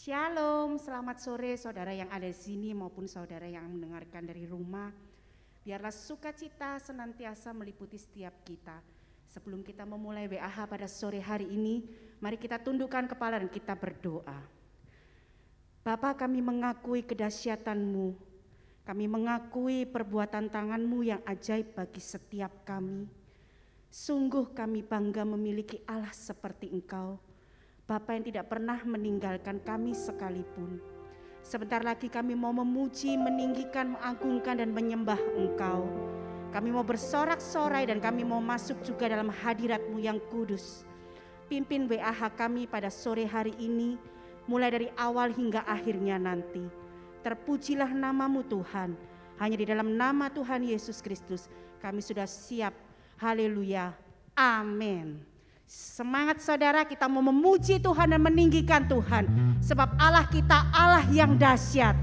Shalom, selamat sore saudara yang ada di sini maupun saudara yang mendengarkan dari rumah. Biarlah sukacita senantiasa meliputi setiap kita. Sebelum kita memulai WAH pada sore hari ini, mari kita tundukkan kepala dan kita berdoa. Bapa, kami mengakui kedahsyatan-Mu. Kami mengakui perbuatan tangan-Mu yang ajaib bagi setiap kami. Sungguh kami bangga memiliki Allah seperti Engkau, Bapa yang tidak pernah meninggalkan kami sekalipun. Sebentar lagi kami mau memuji, meninggikan, mengagungkan dan menyembah Engkau. Kami mau bersorak-sorai dan kami mau masuk juga dalam hadirat-Mu yang kudus. Pimpin WAH kami pada sore hari ini, mulai dari awal hingga akhirnya nanti. Terpujilah nama-Mu Tuhan. Hanya di dalam nama Tuhan Yesus Kristus kami sudah siap. Haleluya. Amin. Semangat saudara, kita mau memuji Tuhan dan meninggikan Tuhan. Sebab Allah kita Allah yang dahsyat.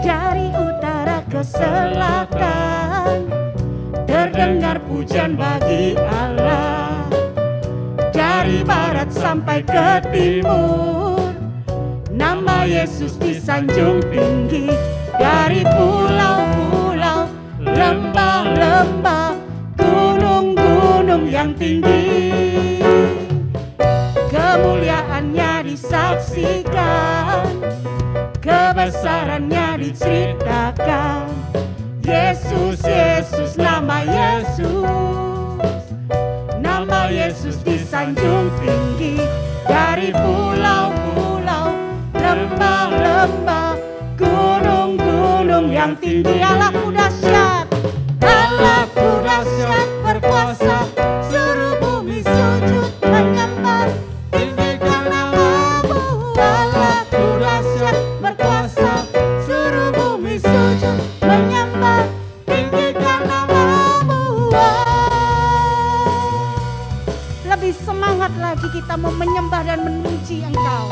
Dari utara ke selatan terdengar pujian bagi Allah. Dari barat sampai ke timur nama Yesus disanjung tinggi. Dari pulau-pulau, lembah-lembah, gunung-gunung yang tinggi, kemuliaannya disaksikan, kebesarannya diceritakan. Yesus, Yesus, nama Yesus, nama Yesus disanjung tinggi. Dari pulau-pulau, lembah-lembah, gunung-gunung yang tinggi. Allahku dahsyat, Allahku dahsyat berkuasa, seluruh bumi sujud menyembah, tinggikan nama-Mu. Allahku dahsyat berkuasa, seluruh bumi sujud menyembah, tinggikan nama-Mu. Lebih semangat lagi kita mau menyembah dan memuji Engkau.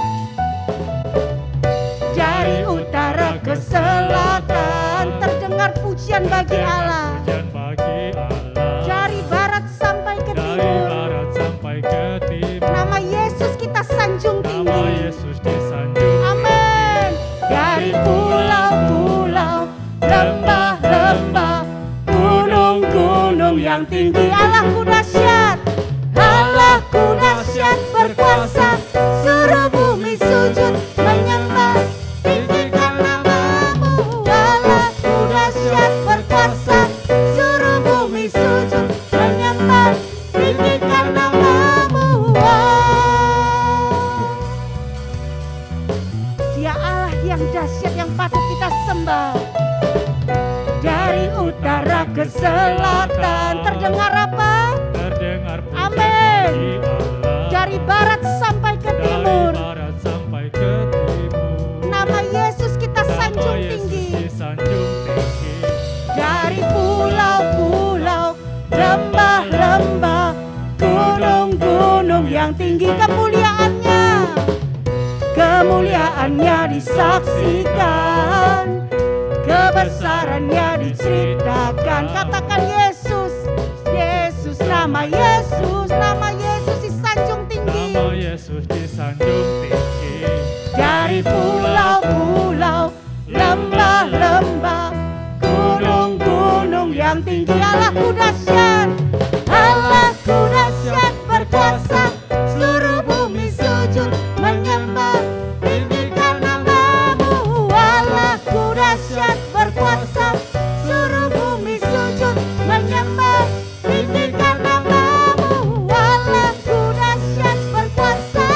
Dari utara ke selatan terdengar pujian bagi Allah. Dari barat sampai ke timur, nama Yesus kita sanjung tinggi. Amin. Dari pulau-pulau, lembah-lembah, gunung-gunung yang tinggi. Allahku dahsyat, Allahku dahsyat berkuasa, seluruh bumi sujud menyembah, tinggikan nama-Mu. Allahku dahsyat berkuasa, seluruh bumi sujud menyembah, tinggikan nama-Mu. Dia Allah yang dahsyat yang patut kita sembah. Dari utara ke selatan terdengar apa? Amin. Dari barat sampai ke timur, nama Yesus kita sanjung tinggi. Dari pulau-pulau, lembah-lembah, gunung-gunung yang tinggi, kemuliaannya disaksikan, kebesarannya diceritakan. Katakan Yesus, Yesus, nama Yesus, nama Yesus disanjung tinggi. Dari pulau-pulau, lembah-lembah, gunung-gunung yang tinggi. Allahku dahsyat, Allahku dahsyat berkuasa, seluruh bumi sujud menyembah, tinggikan nama-Mu. Allahku dahsyat berkuasa, seluruh bumi sujud menyembah, tinggikan nama-Mu. Allahku dahsyat berkuasa,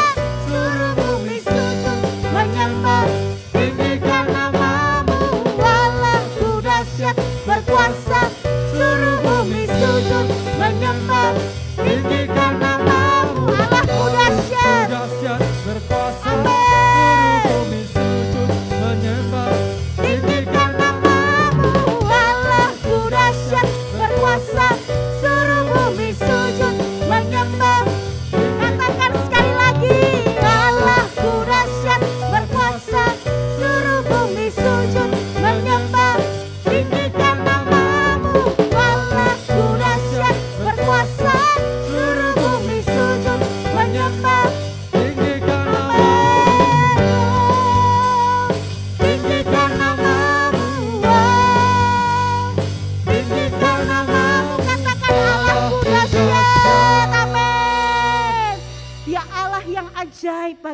seluruh bumi sujud menyembah, tinggikan nama-Mu. Allahku dahsyat berkuasa, seluruh bumi sujud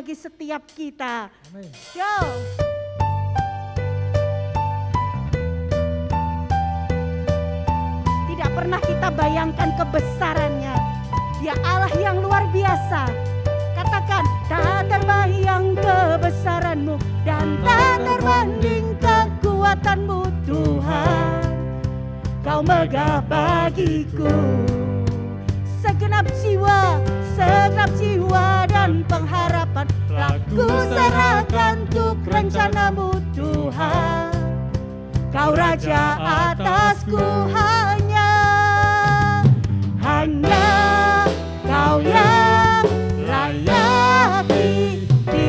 bagi setiap kita. Amin. Yo. Tidak pernah kita bayangkan kebesarannya. Dia Allah yang luar biasa. Katakan, tak terbayang kebesaranmu dan tak terbanding kekuatanmu Tuhan. Kau megah bagiku. Segenap jiwa dan pengharapan telah ku serahkan untuk rencanamu Tuhan. Kau Raja atasku, hanya Kau yang layak ditinggikan.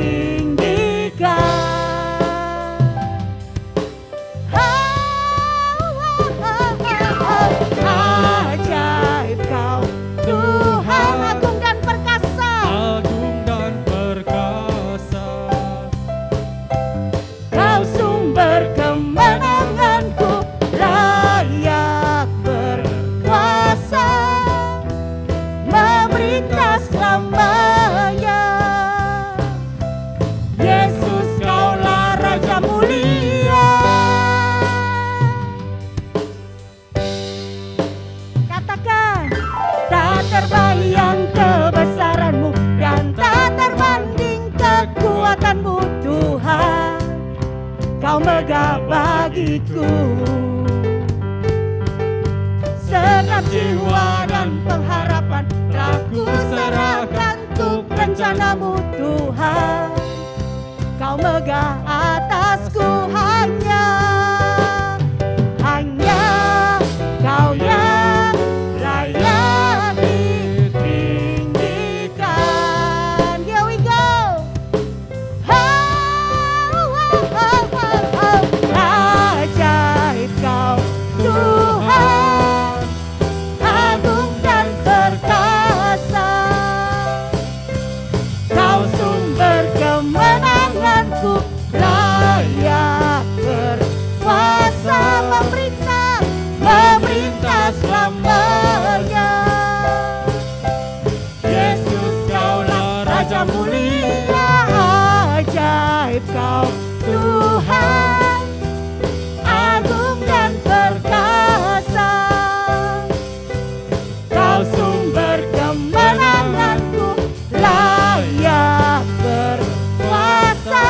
Ajaib Kau Tuhan, agung dan perkasa. Agung dan perkasa. Kau sumber kemenanganku, layak berkuasa, memerintah selamanya. Yesus, Kaulah Raja mulia. Katakan, tak terbayang kebesaranmu dan tak terbanding kekuatanmu Tuhan. Kau megah bagiku. Segenap jiwa dan pengharapan telah ku serahkan untuk rencanamu Tuhan. Kau megah atasku, hanya Kau yang layak ditinggikan. Here we go. Ajaib Kau Tuhan, agung dan perkasa. Kau sumber kemenanganku, layak berkuasa, memerintah selamanya. Yesus, Kaulah Raja mulia. Ajaib Kau Tuhan, agung dan perkasa. Kau sumber kemenanganku, layak berkuasa,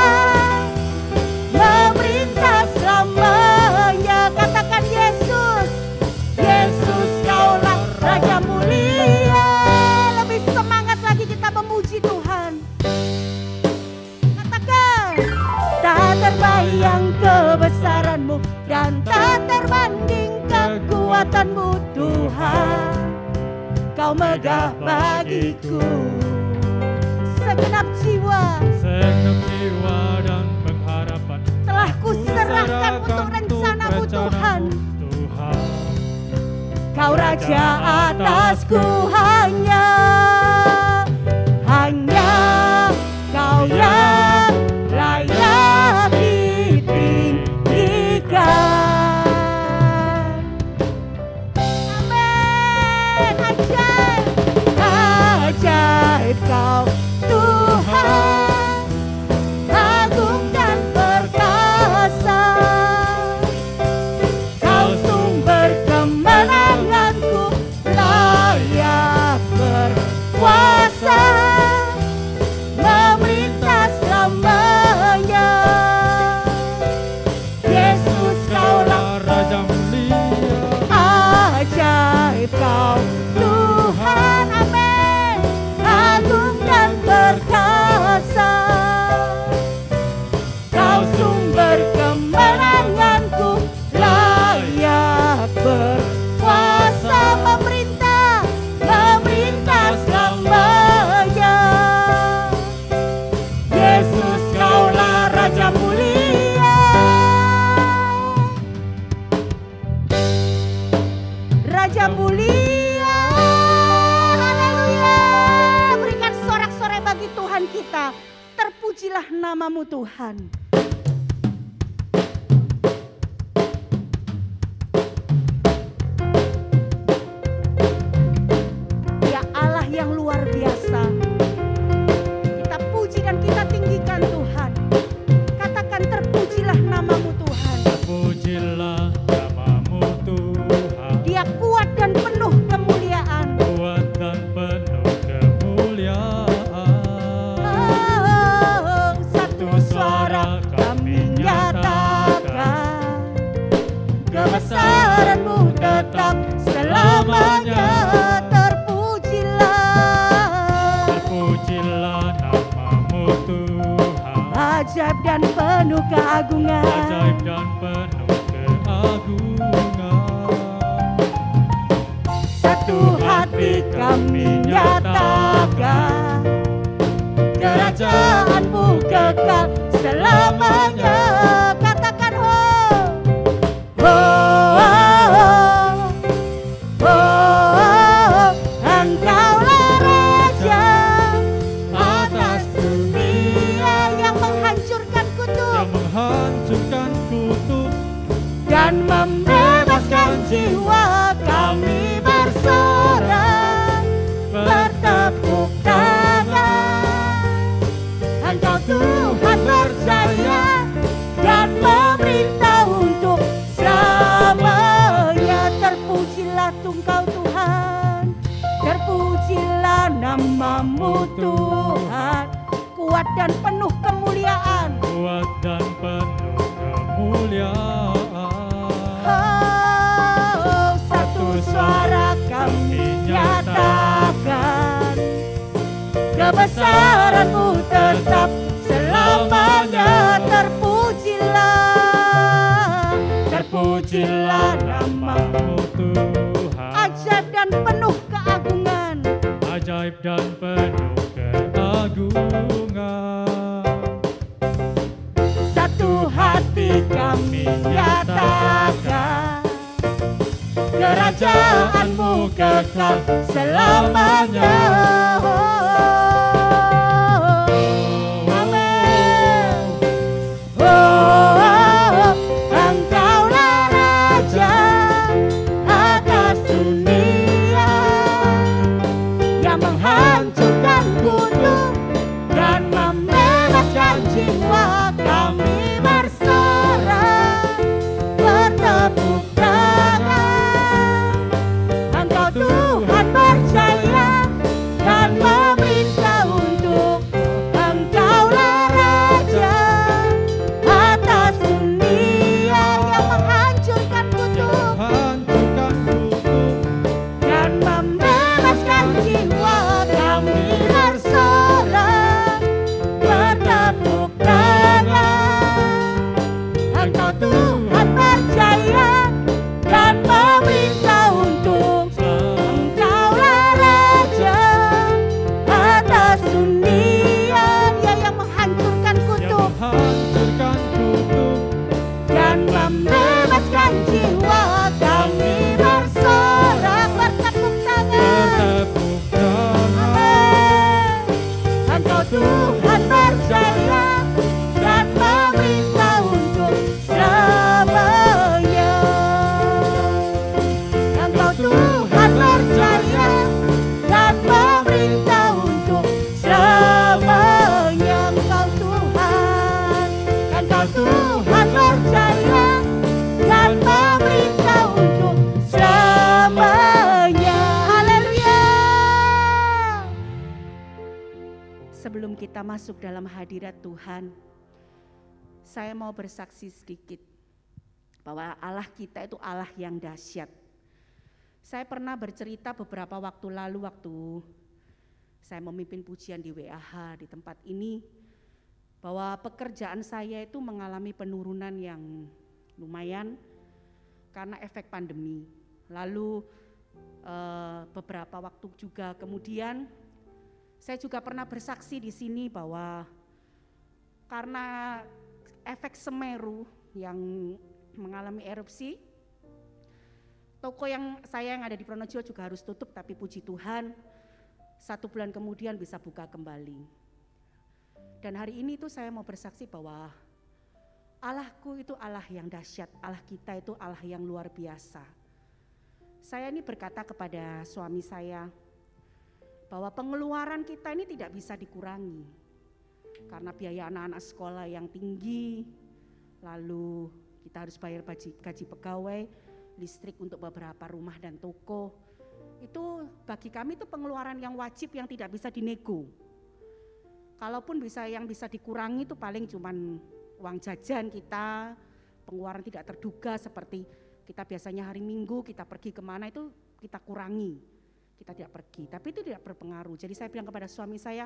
memerintah selamanya. Katakan Yesus, Kaulah Raja mulia. Lebih semangat lagi kita memuji Tuhan. Katakan, tak terbayang kebesaranmu dan tak terbanding kekuatanmu Tuhan. Kau megah bagiku. Segenap jiwa dan pengharapan telah kuserahkan untuk rencanamu Tuhan. Kau Raja atasku, hanya Kau yang layak ditinggikan. Amin. Ajaib Kau Tuhan, agung dan perkasa. Kau sumber kemenanganku, layak berkuasa, memerintah selamanya. Yesus, Kaulah Raja mulia. ajaib Kau Tuhan, amin. Agung dan perkasa. Kau sumber kemenanganku, layak berkuasa, memerintah selamanya. Yesus, Kaulah Raja mulia. Raja mulia. Haleluya. Berikan sorak-sorai bagi Tuhan kita. Terpujilah namamu Tuhan. Dia Allah yang luar biasa. Kita puji dan kita keagungan. ajaib dan penuh keagungan. Satu hati kami nyatakan, kerajaan-Mu kekal selamanya. Katakan oh, oh, oh, oh, oh, Engkaulah Raja atas dunia yang menghancurkan kutuk, Yang menghancurkan kutuk dan membebaskan jiwa. Kami bersorak, bertepuk tangan. Engkau Tuhan berjaya dan memerintah untuk selamanya. Terpujilah Engkau Tuhan, terpujilah nama-Mu Tuhan. Kuat dan penuh kemuliaan, kuat dan penuh kemuliaan. oh, satu suara kami nyatakan, kebesaran-Mu tetap selamanya. Terpujilah, terpujilah nama-Mu, Tuhan, ajaib dan penuh keagungan. ajaib dan penuh keagungan. Satu hati kami nyatakan, kerajaan-Mu kekal selamanya. Amin. Oh, Engkaulah Raja atas dunia yang menghancurkan kutuk dan membebaskan jiwa. Kami bersorak, bertepuk tangan. Engkau Tuhan berjaya dan memerintah untuk Engkaulah Raja atas dunia yang menghancurkan kutuk Hancurkan kutuk dan membebaskan jiwa. Kami bersorak, bertepuk tangan. Engkau Tuhan berjaya dan memerintah untuk Engkaulah Raja atas dunia. Dia yang menghancurkan yang kutuk menghancurkan kutuk dan membebaskan jiwa. Kami bersorak, bertepuk tangan. bertepuk tangan. Amin. Engkau Tuhan berjaya dan memerintah untuk selamanya. Engkau Tuhan berjaya dan memerintah untuk selamanya. Engkau Tuhan berjaya dan memerintah untuk selamanya. Haleluya. Sebelum kita masuk dalam hadirat Tuhan, saya mau bersaksi sedikit bahwa Allah kita itu Allah yang dahsyat. Saya pernah bercerita beberapa waktu lalu waktu saya memimpin pujian di WAH di tempat ini, bahwa pekerjaan saya itu mengalami penurunan yang lumayan karena efek pandemi. Lalu beberapa waktu juga kemudian saya juga pernah bersaksi di sini bahwa karena efek Semeru yang mengalami erupsi, toko yang ada di Pronojiwo juga harus tutup, tapi puji Tuhan 1 bulan kemudian bisa buka kembali. Dan hari ini tuh saya mau bersaksi bahwa Allahku itu Allah yang dahsyat, Allah kita itu Allah yang luar biasa. Saya ini berkata kepada suami saya bahwa pengeluaran kita ini tidak bisa dikurangi karena biaya anak-anak sekolah yang tinggi, lalu kita harus bayar gaji pegawai, listrik untuk beberapa rumah dan toko. Itu bagi kami itu pengeluaran yang wajib yang tidak bisa dinego. Kalaupun yang bisa dikurangi itu paling cuman uang jajan kita, pengeluaran tidak terduga seperti kita biasanya hari Minggu kita pergi kemana itu kita kurangi, kita tidak pergi, tapi itu tidak berpengaruh. Jadi saya bilang kepada suami saya,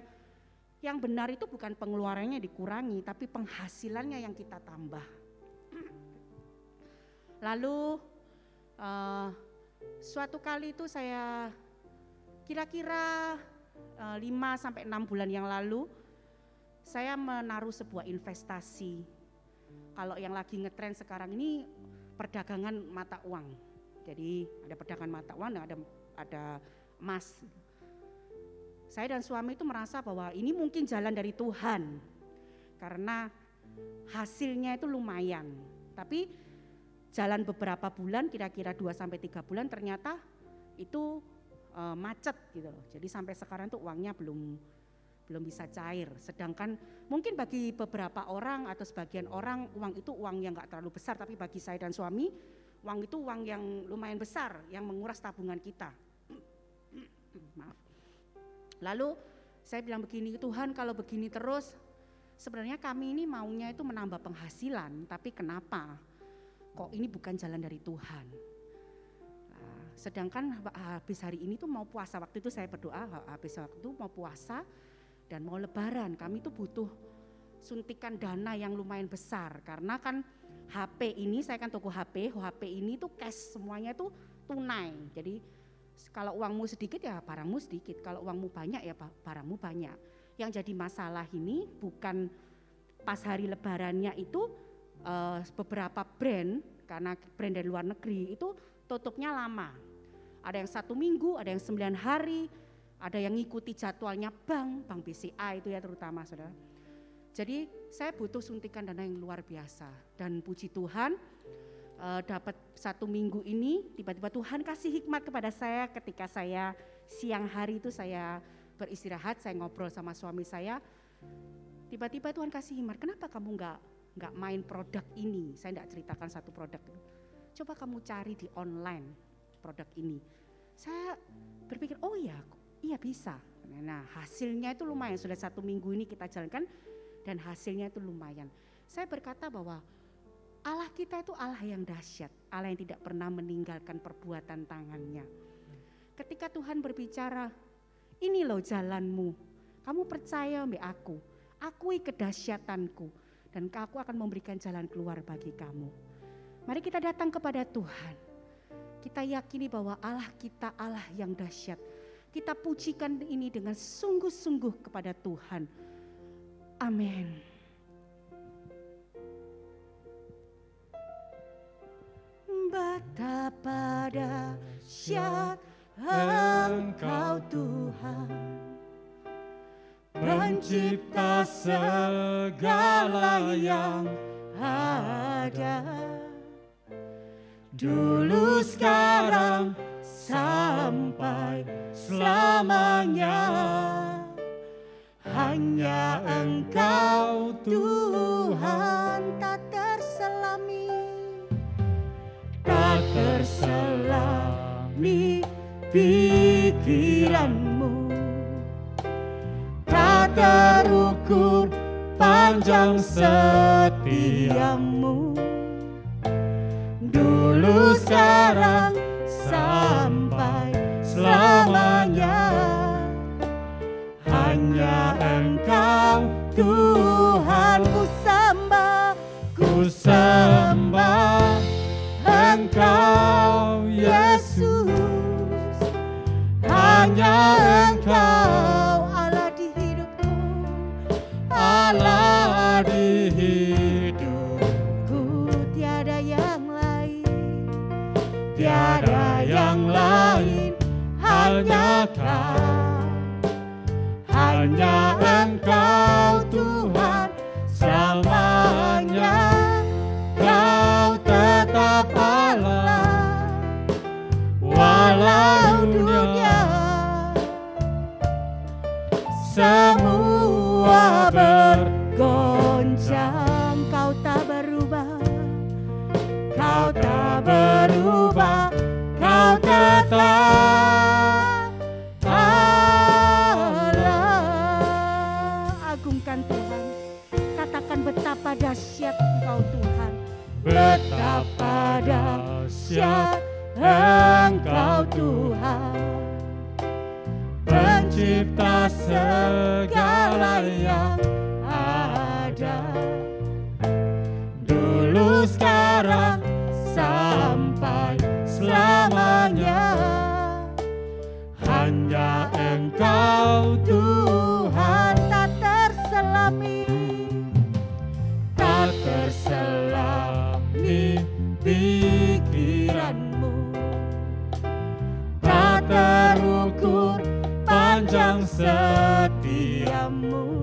Yang benar itu bukan pengeluarannya dikurangi, tapi penghasilannya yang kita tambah. Lalu suatu kali itu saya kira-kira 5-6 bulan yang lalu, saya menaruh sebuah investasi. Kalau yang lagi ngetren sekarang ini perdagangan mata uang. Jadi ada perdagangan mata uang dan ada emas. Saya dan suami itu merasa bahwa ini mungkin jalan dari Tuhan. Karena hasilnya itu lumayan. Tapi jalan beberapa bulan, kira-kira 2-3 bulan ternyata itu macet gitu loh. Jadi sampai sekarang tuh uangnya belum bisa cair. Sedangkan mungkin bagi beberapa orang atau sebagian orang uang itu uang yang gak terlalu besar, tapi bagi saya dan suami uang itu uang yang lumayan besar yang menguras tabungan kita. Maaf. Lalu saya bilang begini, Tuhan kalau begini terus sebenarnya kami ini maunya itu menambah penghasilan, tapi kenapa kok ini bukan jalan dari Tuhan. Sedangkan habis hari ini tuh mau puasa, waktu itu saya berdoa habis waktu itu mau puasa dan mau lebaran, kami tuh butuh suntikan dana yang lumayan besar karena kan HP ini, saya kan toko HP ini tuh cash semuanya tuh tunai. Jadi kalau uangmu sedikit ya barangmu sedikit, kalau uangmu banyak ya barangmu banyak. Yang jadi masalah ini bukan pas hari lebarannya itu beberapa brand, karena brand dari luar negeri itu tutupnya lama. Ada yang 1 minggu, ada yang 9 hari, ada yang ngikuti jadwalnya bank BCA itu ya terutama saudara. Jadi saya butuh suntikan dana yang luar biasa dan puji Tuhan dapat 1 minggu ini tiba-tiba Tuhan kasih hikmat kepada saya ketika saya siang hari itu saya beristirahat, saya ngobrol sama suami saya. Tiba-tiba Tuhan kasih hikmat, kenapa kamu nggak main produk ini? Saya enggak ceritakan satu produk itu. Coba kamu cari di online produk ini. Saya berpikir, oh iya bisa. Nah hasilnya itu lumayan, sudah 1 minggu ini kita jalankan dan hasilnya itu lumayan. Saya berkata bahwa Allah kita itu Allah yang dahsyat, Allah yang tidak pernah meninggalkan perbuatan tangannya. Ketika Tuhan berbicara, ini loh jalanmu, kamu percaya mbak aku, akui kedahsyatanku dan aku akan memberikan jalan keluar bagi kamu. Mari kita datang kepada Tuhan, kita yakini bahwa Allah kita Allah yang dahsyat. Kita pujikan ini dengan sungguh-sungguh kepada Tuhan. Amin. Betapa dahsyat Engkau Tuhan, pencipta segala yang ada, dulu sekarang sampai selamanya. Hanya Engkau Tuhan, tak terselami, tak terselami pikiranmu, tak terukur panjang setiamu, dulu sekarang sampai selamanya. Hanya Engkau Tuhan, ku sembah Engkau Yesus. Hanya Engkau Allah di hidupku, Allah di hidupku. Tiada yang lain, tiada yang lain, hanya Kau. Hanya Engkau Tuhan selamanya. Kau tetap Allah walau dunia semua bergoncang. Kau tak berubah, Kau tak berubah, Kau tetap Allah. Agungkan Tuhan, katakan betapa dahsyat Engkau Tuhan, betapa dahsyat Engkau Tuhan, Pencipta segala yang ada, dulu, sekarang, sampai selamanya. Hanya Engkau Tuhan, tak terselami, tak terselami pikiranmu, tak terukur panjang setiamu,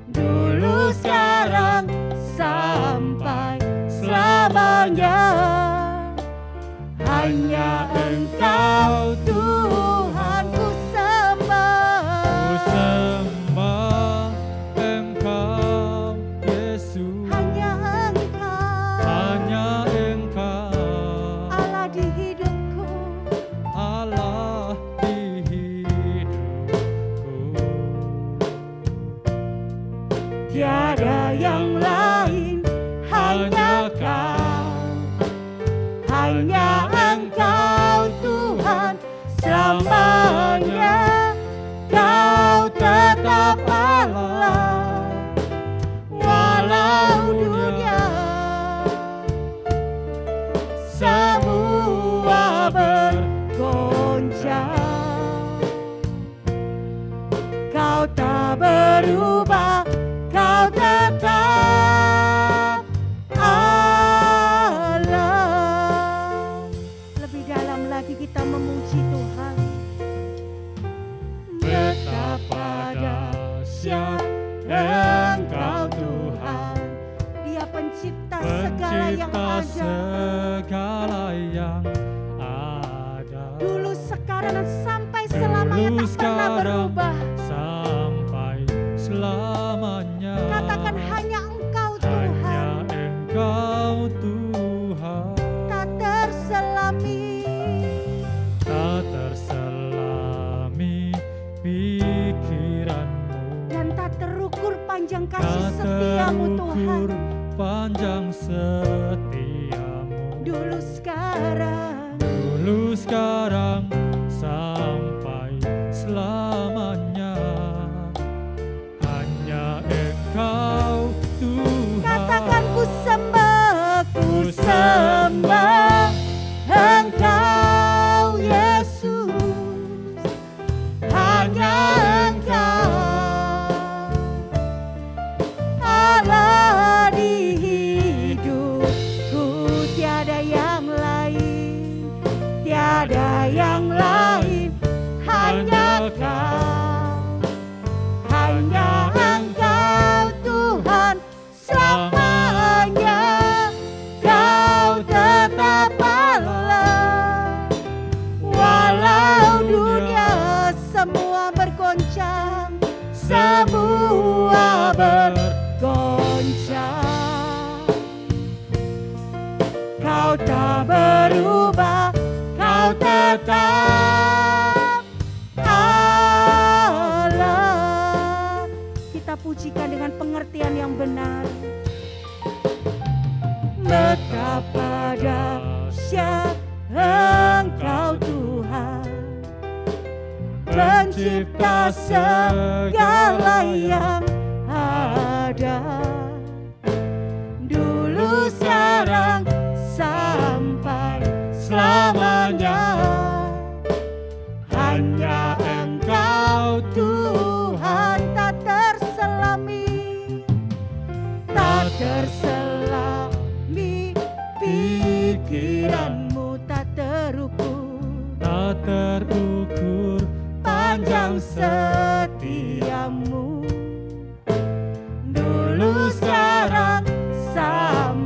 dulu, sekarang, sampai selamanya. Hanya Engkau Tuhan ku sembah Engkau Yesus. hanya Engkau Allah di hidupku. Allah di hidupku. Tiada yang lain, hanya Kau, hanya Engkau Tuhan selamanya. Kau tetap Allah, walau dunia semua bergoncang. Kau tak berubah, Kau tetap Allah. Lebih dalam lagi kita memuji Tuhan. Betapa dahsyat Engkau Tuhan, Dia pencipta segala yang Pencipta ada, segala yang ada, dulu, sekarang, dan sampai selamanya, dulu, tak pernah sekarang, berubah. sampai selamanya. Katakan hanya Engkau Tuhan, Hanya Engkau Tuhan, tak terselami, tak terselami pikiranmu, dan tak terukur panjang kasih tak setiamu Tuhan. terukur panjang setiamu, Dulu, sekarang, dulu, sekarang, sampai selamanya. Hanya Engkau Tuhan. katakan ku sembah Engkau Yesus. Hanya Engkau Allah di hidupku. Tiada yang lain, tiada yang lain, hanya Kau, hanya Engkau Tuhan selamanya. Kau tetap Allah, walau dunia semua bergoncang, semua bergoncang. Kau tak berubah, Kau tetap Allah. Kita pujikan dengan pengertian yang benar. Betapa dahsyat Engkau Tuhan, pencipta segala yang ada, dulu, sekarang, sampai selamanya. Hanya Engkau Tuhan, tak terselami, tak terselami pikiranmu, tak terukur, Tak terukur panjang setiamu, dulu, sekarang, sampai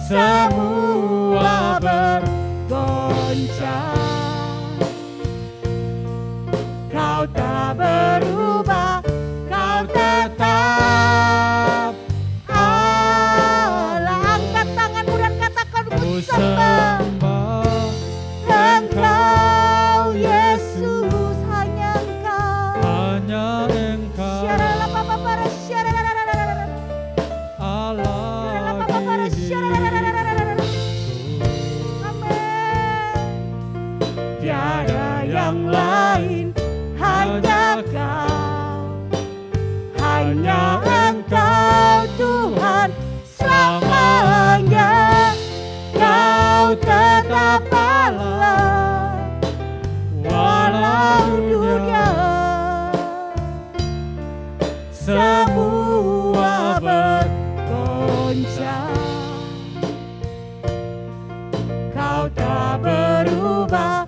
semua bergoncang. Kau tak berubah, Kau tetap Allah. Angkat tanganmu dan katakan, ku sembah Engkau Yesus, hanya Engkau, hanya Engkau Allah di hidupku. Tiada yang lain, hanya Kau, hanya Engkau Tuhan selamanya. Kau tetap Allah walau dunia semua bergoncang. Kau tak berubah,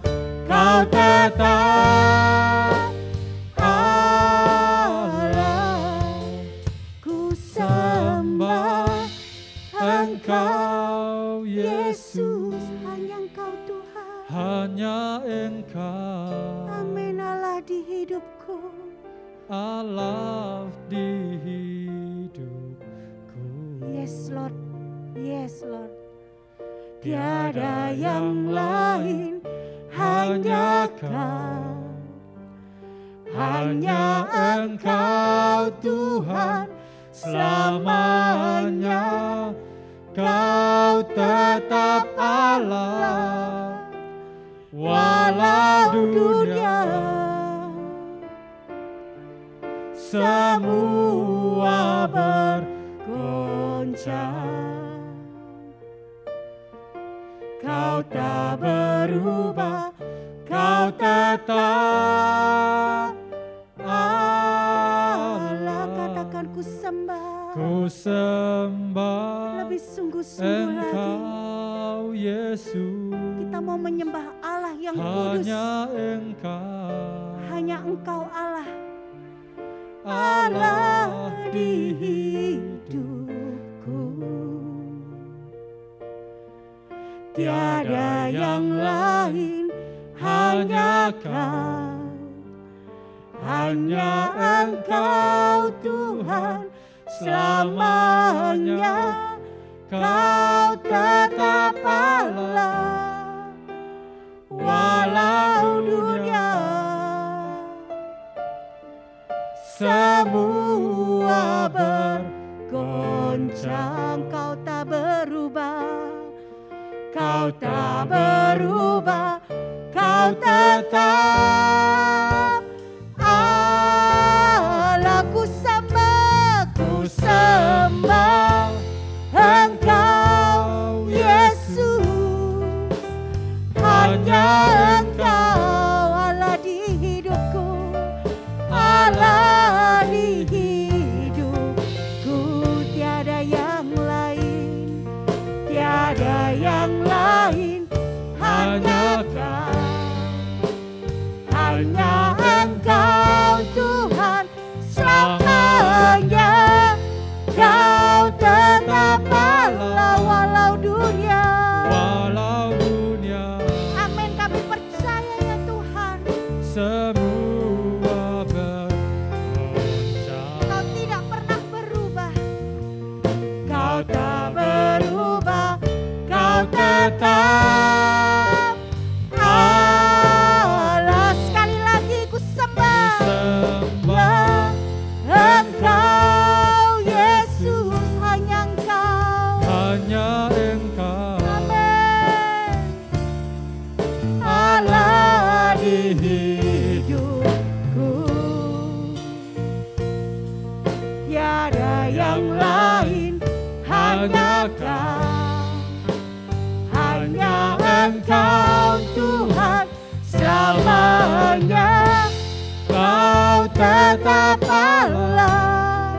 Kau tetap Allah. Ku sembah Engkau Yesus, hanya Engkau Tuhan, Hanya Engkau amin Allah di hidupku. Allah di hidupku. Yes Lord, yes Lord. Tiada yang lain, hanya Kau, hanya Engkau Tuhan selamanya. Kau tetap Allah walau dunia semua bergoncang. Kau tak berubah, Kau tetap Allah. Katakan, ku sembah, Ku sembah lebih sungguh-sungguh lagi. Engkau Yesus, Kita mau menyembah Allah yang kudus. hanya Engkau, Hanya Engkau Allah, Allah di hidupku. Tiada yang lain, hanya Kau, hanya Engkau Tuhan selamanya. Kau tetap Allah walau dunia semua bergoncang. Kau tak berubah, Kau tak berubah, Kau tetap Allah. Ku sembah Engkau Yesus, hanya Engkau Allah di hidupku, Allah di hidupku. Tiada yang lain, tiada yang lain, hanya Kau, hanya Engkau Tuhan selamanya. Kau tetap Allah walau dunia. Amin, kami percaya ya Tuhan. Semua bergoncang. Kau tidak pernah berubah, Kau tak berubah, Kau tetap Allah. Sekali lagi ku sembah Engkau Yesus, hanya Engkau, Hanya Engkau amin, Allah di hidupku. Tiada yang lain, hanya Kau, hanya Engkau Tuhan selamanya. Kau tetap Allah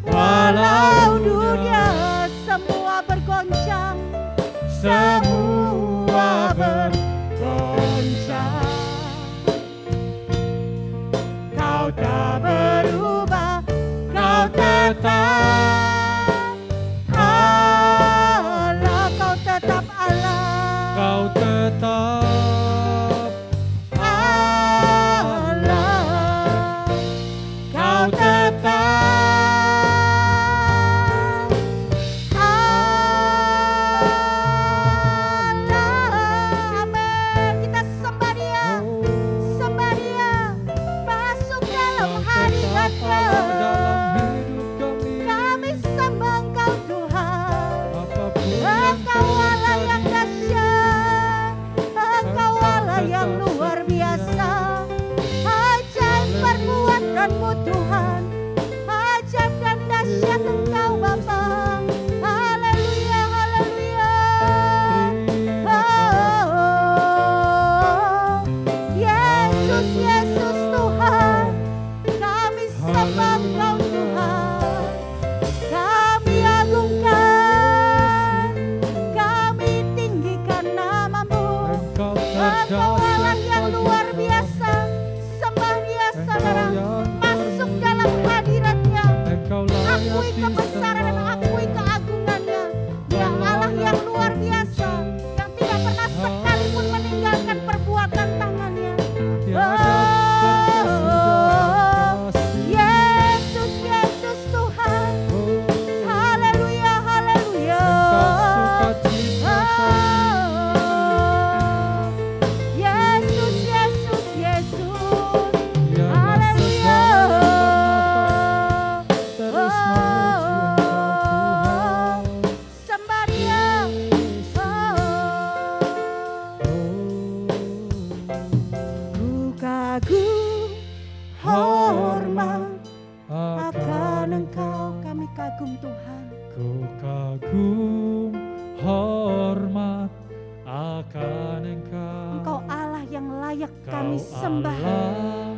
walau dunia semua bergoncang, semua bergoncang. Kau tak berubah, Kau tetap Allah. kebesaran dan akui keagungannya. Dia Allah yang luar biasa, yang tidak pernah sekalipun meninggalkan perbuatan tangannya. Yesus, Yesus Tuhan. Haleluya, haleluya. Yesus, Yesus, Yesus. Haleluya. Sembah Dia. Ku kagum hormat akan Engkau, kami kagum Tuhan. Ku kagum hormat akan Engkau. Engkau Allah yang layak kami sembah, Allah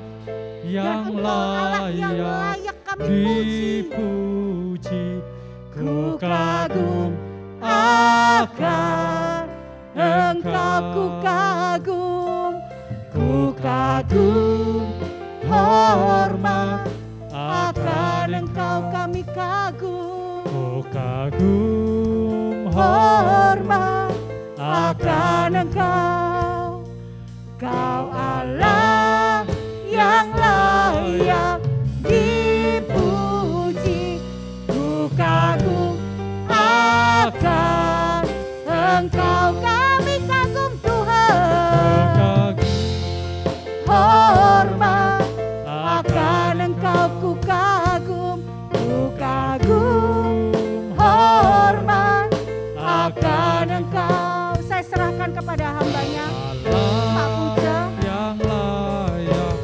yang Engkau Allah yang layak kami puji. dipuji. Ku kagum akan Engkau, ku kagum, ku kagum hormat akan Engkau, kami kagum. Ku kagum Hormat akan Engkau, Kau Allah yang layak dipuji. Ku kagum akan Engkau, kami kagum Tuhan. Hormat akan Engkau, ku kagum, hormat akan Engkau. Saya serahkan kepada hambanya, Pak Puja, yang layak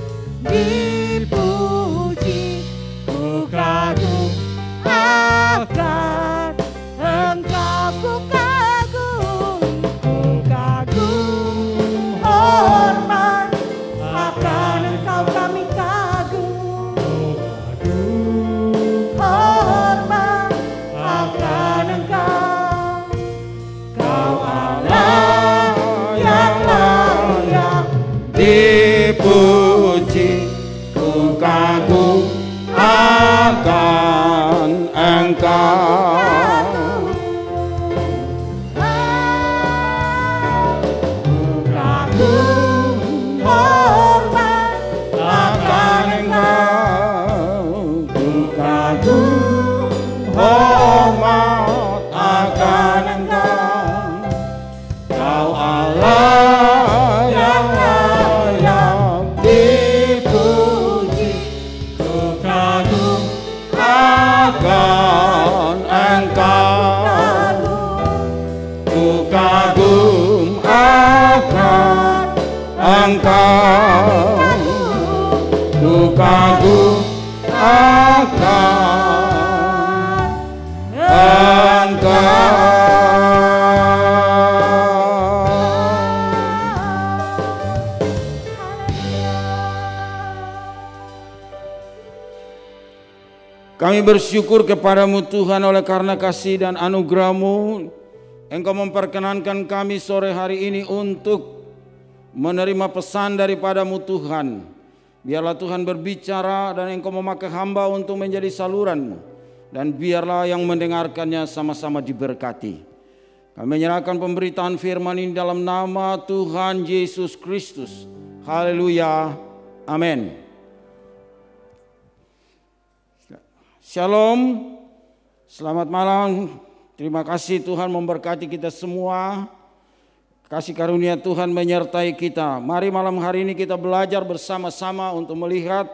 dipuji. Ku kagum akan Engkau, ku kagum, hormat akan Engkau, kami kagum. Hormat akan Engkau, Kau Allah yang layak dipuji. Ku kagum akan Engkau. Hormat Akan Engkau. Ku kagum hormat akan Engkau. Kau Allah yang layak dipuji. Ku kagum akan Engkau. Ku kagum akan Engkau. Ku kagum akan Kami bersyukur kepadamu Tuhan oleh karena kasih dan anugerah-Mu. Engkau memperkenankan kami sore hari ini untuk menerima pesan daripadamu Tuhan. Biarlah Tuhan berbicara dan Engkau memakai hamba untuk menjadi saluran-Mu. Dan biarlah yang mendengarkannya sama-sama diberkati. Kami menyerahkan pemberitaan firman ini dalam nama Tuhan Yesus Kristus. Haleluya. Amin. Shalom, selamat malam. Terima kasih Tuhan memberkati kita semua. Kasih karunia Tuhan menyertai kita. Mari malam hari ini kita belajar bersama-sama untuk melihat.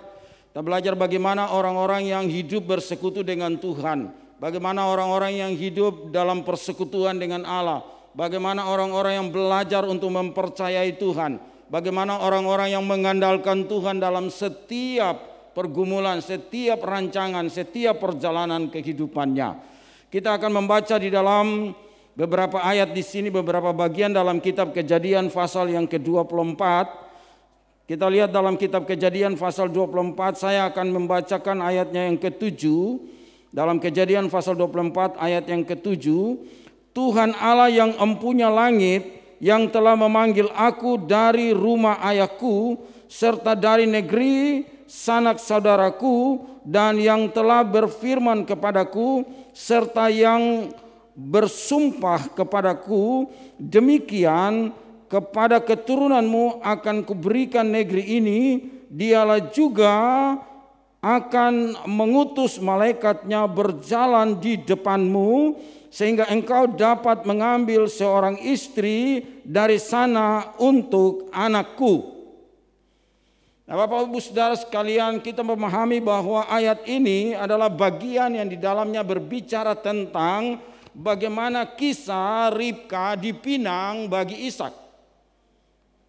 Kita belajar bagaimana orang-orang yang hidup bersekutu dengan Tuhan. Bagaimana orang-orang yang hidup dalam persekutuan dengan Allah. Bagaimana orang-orang yang belajar untuk mempercayai Tuhan. Bagaimana orang-orang yang mengandalkan Tuhan dalam setiap pergumulan, setiap rancangan, setiap perjalanan kehidupannya. Kita akan membaca di dalam beberapa ayat di sini, beberapa bagian dalam kitab Kejadian pasal yang ke-24. Kita lihat dalam kitab Kejadian pasal 24, saya akan membacakan ayatnya yang ke-7. Dalam Kejadian pasal 24 ayat yang ke-7, Tuhan Allah yang empunya langit, yang telah memanggil aku dari rumah ayahku, serta dari negeri sanak saudaraku dan yang telah berfirman kepadaku serta yang bersumpah kepadaku, demikian kepada keturunanmu akan kuberikan negeri ini. Dialah juga akan mengutus malaikatnya berjalan di depanmu, sehingga engkau dapat mengambil seorang istri dari sana untuk anakku. Nah, Bapak Ibu Saudara sekalian, kita memahami bahwa ayat ini adalah bagian yang di dalamnya berbicara tentang bagaimana kisah Ribka dipinang bagi Ishak.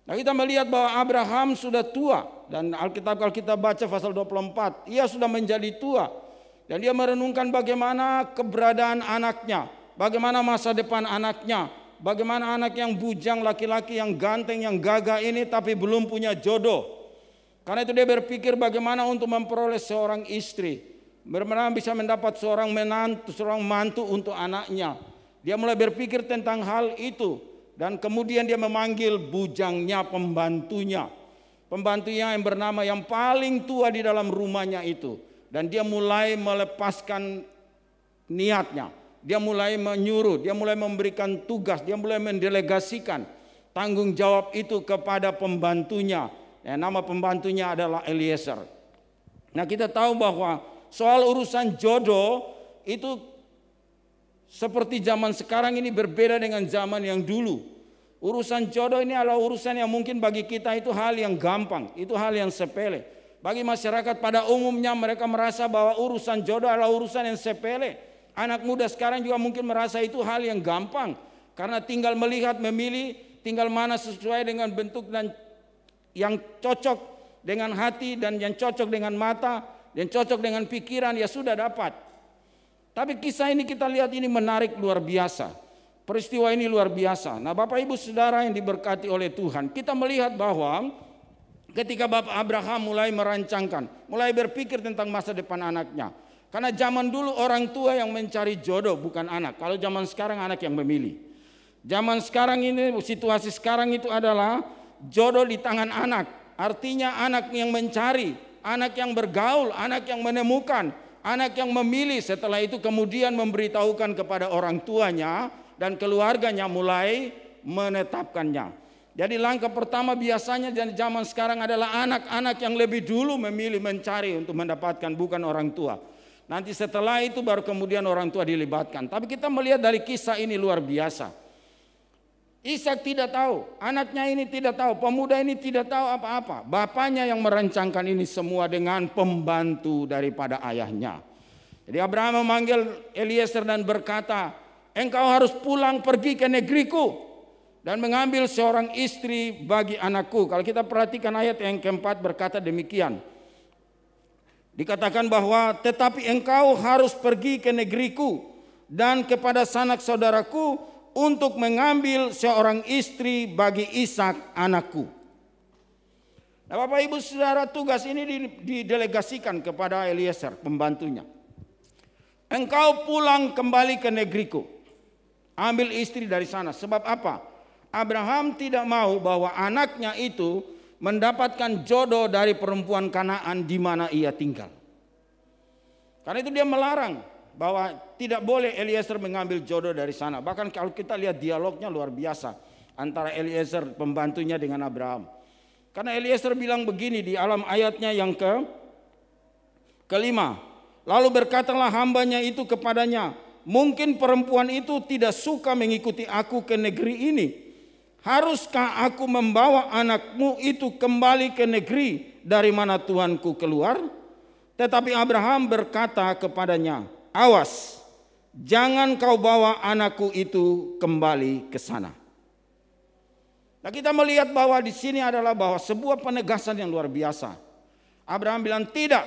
Nah, kita melihat bahwa Abraham sudah tua, dan Alkitab kalau kita baca pasal 24, ia sudah menjadi tua. Dan dia merenungkan bagaimana keberadaan anaknya, bagaimana masa depan anaknya, bagaimana anak yang bujang, laki-laki yang ganteng, yang gagah ini tapi belum punya jodoh. Karena itu dia berpikir bagaimana untuk memperoleh seorang istri, bagaimana bisa mendapat seorang mantu untuk anaknya. Dia mulai berpikir tentang hal itu. Dan kemudian dia memanggil bujangnya, pembantunya yang bernama yang paling tua di dalam rumahnya itu. Dan dia mulai melepaskan niatnya. Dia mulai menyuruh, dia mulai memberikan tugas, dia mulai mendelegasikan tanggung jawab itu kepada pembantunya. Nama pembantunya adalah Eliezer. Nah, kita tahu bahwa soal urusan jodoh itu seperti zaman sekarang ini berbeda dengan zaman yang dulu. Urusan jodoh ini adalah urusan yang mungkin bagi kita itu hal yang gampang, itu hal yang sepele. Bagi masyarakat pada umumnya mereka merasa bahwa urusan jodoh adalah urusan yang sepele. Anak muda sekarang juga mungkin merasa itu hal yang gampang. Karena tinggal melihat, memilih, tinggal mana sesuai dengan bentuk dan yang cocok dengan hati dan yang cocok dengan mata, yang cocok dengan pikiran, ya sudah dapat. Tapi kisah ini kita lihat ini menarik luar biasa. Peristiwa ini luar biasa. Nah, Bapak Ibu Saudara yang diberkati oleh Tuhan, kita melihat bahwa ketika Bapak Abraham mulai merancangkan, mulai berpikir tentang masa depan anaknya. Karena zaman dulu orang tua yang mencari jodoh, bukan anak. Kalau zaman sekarang anak yang memilih. Zaman sekarang ini, situasi sekarang itu adalah jodoh di tangan anak. Artinya anak yang mencari, anak yang bergaul, anak yang menemukan, anak yang memilih, setelah itu kemudian memberitahukan kepada orang tuanya dan keluarganya mulai menetapkannya. Jadi langkah pertama biasanya di zaman sekarang adalah anak-anak yang lebih dulu memilih mencari untuk mendapatkan, bukan orang tua. Nanti setelah itu baru kemudian orang tua dilibatkan. Tapi kita melihat dari kisah ini luar biasa. Ishak tidak tahu, anaknya ini tidak tahu, pemuda ini tidak tahu apa-apa. Bapaknya yang merancangkan ini semua dengan pembantu daripada ayahnya. Jadi Abraham memanggil Eliezer dan berkata, engkau harus pulang pergi ke negeriku dan mengambil seorang istri bagi anakku. Kalau kita perhatikan ayat yang keempat berkata demikian. Dikatakan bahwa tetapi engkau harus pergi ke negeriku dan kepada sanak saudaraku untuk mengambil seorang istri bagi Ishak anakku. Nah, Bapak Ibu Saudara, tugas ini didelegasikan kepada Eliezer, pembantunya. Engkau pulang kembali ke negeriku, ambil istri dari sana. Sebab apa? Abraham tidak mau bahwa anaknya itu mendapatkan jodoh dari perempuan Kanaan di mana ia tinggal. Karena itu dia melarang bahwa tidak boleh Eliezer mengambil jodoh dari sana. Bahkan kalau kita lihat dialognya luar biasa antara Eliezer pembantunya dengan Abraham. Karena Eliezer bilang begini di alam ayatnya yang kelima. Lalu berkatalah hambanya itu kepadanya, mungkin perempuan itu tidak suka mengikuti aku ke negeri ini. Haruskah aku membawa anakmu itu kembali ke negeri dari mana Tuanku keluar? Tetapi Abraham berkata kepadanya, awas, jangan kau bawa anakku itu kembali ke sana. Nah, kita melihat bahwa di sini adalah bahwa sebuah penegasan yang luar biasa. Abraham bilang tidak.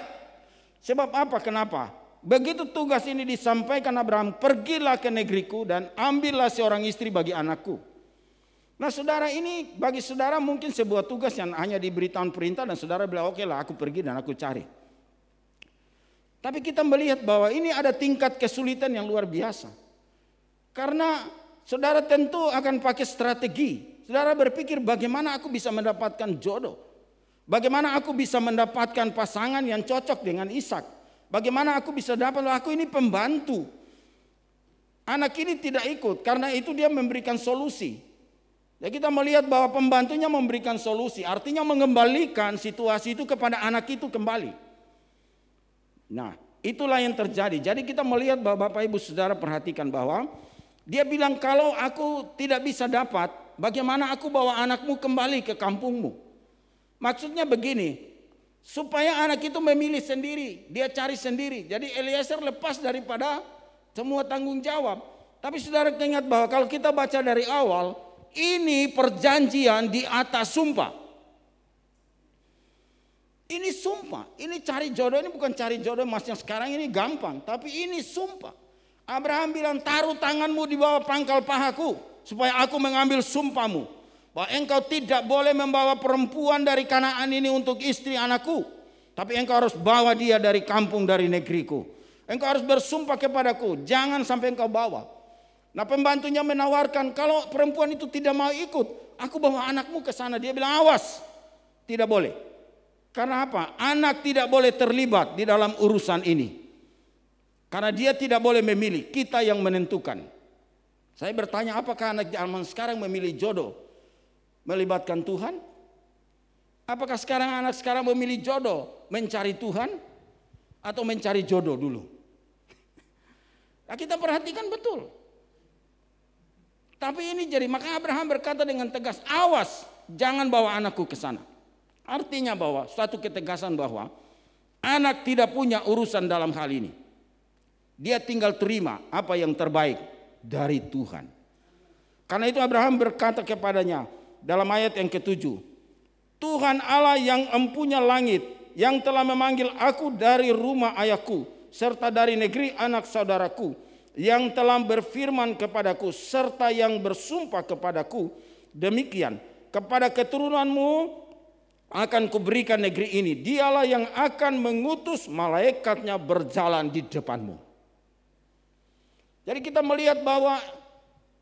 Sebab apa? Kenapa? Begitu tugas ini disampaikan Abraham, pergilah ke negeriku dan ambillah seorang istri bagi anakku. Nah, saudara, ini bagi saudara mungkin sebuah tugas yang hanya diberitahu perintah dan saudara bilang oke lah aku pergi dan aku cari. Tapi kita melihat bahwa ini ada tingkat kesulitan yang luar biasa. Karena saudara tentu akan pakai strategi. Saudara berpikir bagaimana aku bisa mendapatkan jodoh. Bagaimana aku bisa mendapatkan pasangan yang cocok dengan Ishak? Bagaimana aku bisa dapat? Aku ini pembantu. Anak ini tidak ikut, karena itu dia memberikan solusi. Ya, kita melihat bahwa pembantunya memberikan solusi, artinya mengembalikan situasi itu kepada anak itu kembali. Nah, itulah yang terjadi. Jadi kita melihat bahwa Bapak Ibu Saudara perhatikan bahwa dia bilang, kalau aku tidak bisa dapat, bagaimana aku bawa anakmu kembali ke kampungmu? Maksudnya begini, supaya anak itu memilih sendiri, dia cari sendiri. Jadi Eliezer lepas daripada semua tanggung jawab. Tapi saudara ingat bahwa kalau kita baca dari awal, ini perjanjian di atas sumpah. Ini sumpah, ini cari jodoh, ini bukan cari jodoh mas yang sekarang ini gampang. Tapi ini sumpah. Abraham bilang, taruh tanganmu di bawah pangkal pahaku, supaya aku mengambil sumpahmu. Bahwa engkau tidak boleh membawa perempuan dari Kanaan ini untuk istri anakku. Tapi engkau harus bawa dia dari kampung, dari negeriku. Engkau harus bersumpah kepadaku, jangan sampai engkau bawa. Nah, pembantunya menawarkan, kalau perempuan itu tidak mau ikut, aku bawa anakmu ke sana. Dia bilang, awas, tidak boleh. Karena apa? Anak tidak boleh terlibat di dalam urusan ini. Karena dia tidak boleh memilih, kita yang menentukan. Saya bertanya, apakah anak zaman sekarang memilih jodoh melibatkan Tuhan? Apakah sekarang anak sekarang memilih jodoh mencari Tuhan atau mencari jodoh dulu? Nah, kita perhatikan betul. Tapi ini jadi, maka Abraham berkata dengan tegas, awas, jangan bawa anakku ke sana. Artinya bahwa suatu ketegasan bahwa anak tidak punya urusan dalam hal ini. Dia tinggal terima apa yang terbaik dari Tuhan. Karena itu Abraham berkata kepadanya dalam ayat yang ke-7, Tuhan Allah yang empunya langit, yang telah memanggil aku dari rumah ayahku, serta dari negeri anak saudaraku, yang telah berfirman kepadaku, serta yang bersumpah kepadaku, demikian, kepada keturunanmu akan kuberikan negeri ini. Dialah yang akan mengutus malaikatnya berjalan di depanmu. Jadi kita melihat bahwa